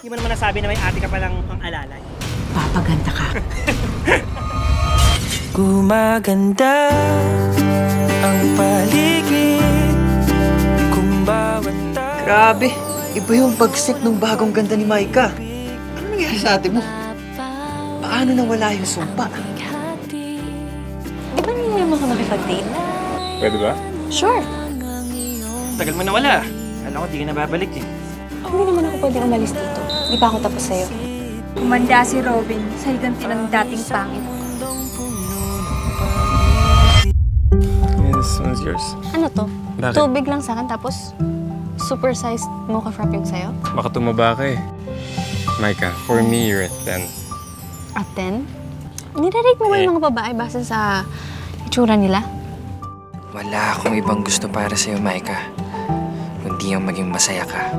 Hindi mo naman nasabi na may ate ka palang ang alalay. Papaganda ka. Gumaganda ang paligid kung bawat tao. Grabe, iba yung pagsik ng bagong ganda ni Maika. Ano nangyari sa ate mo? Paano nawala yung sumpa? Di ba niyo mo ako nakipag-date? Pwede ba? Sure. Tagal mo nawala. Alam ko, di ka na babalik eh. Hindi naman ako pwede umalis dito. Di pa ako tapos sa'yo. Umanda si Robin sa higanti ng dating pangit. This one's yours. Ano to? Bakit? Tubig lang sa akin tapos super-sized mocha frap yung sa'yo? Baka tumaba ka eh. Micah, for me, you're a 10. At 10? Nire-rate mo ba yung mga babae base sa itsura nila? Wala akong ibang gusto para sa'yo, Maika. Kundi ang maging masaya ka.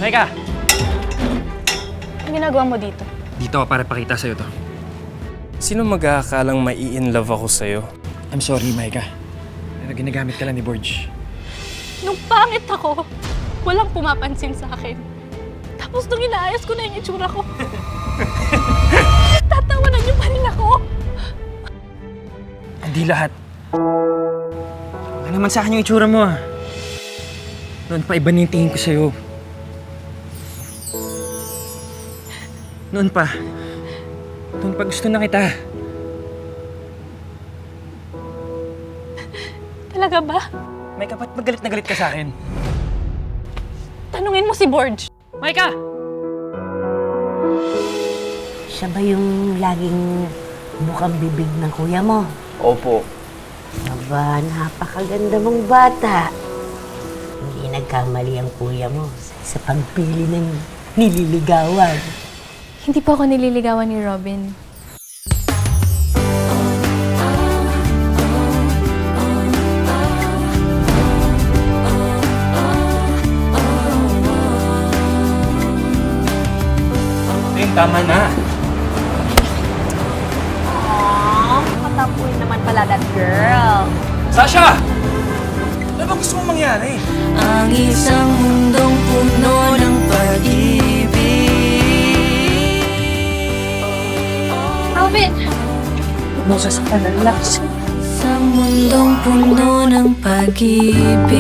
Maika! Ang ginagawa mo dito? Dito ako para pakita sa'yo to. Sino mag-aakalang mai-in-love ako sa'yo? I'm sorry, Maika. Pero ginagamit ka lang ni Borge. Nung pangit ako, walang pumapansin sa akin. Tapos nung inaayos ko na yung itsura ko, tatawanan niyo pa rin ako. Hindi lahat. Ano naman sa akin yung itsura mo ah. Noon pa iba na yung tingin ko sa'yo. Noon pa gusto na kita. Talaga ba? Maika, ba't magalit na galit ka sa akin? Tanungin mo si Borge. Maika! Siya ba yung laging bukang bibig ng kuya mo? Opo. Aba, napakaganda mong bata. Hindi nagkamali ang kuya mo sa pagpili ng nililigawan. Hindi po ako nililigawan ni Robin. Tama na. Aww, matapoy naman pala that girl. Sasha! Ano ba gusto mong mangyari? Ang isang mundong puno ng pag-ibig. Robin! Masasaktan ng lakas. Sa mundong puno ng pag-ibig.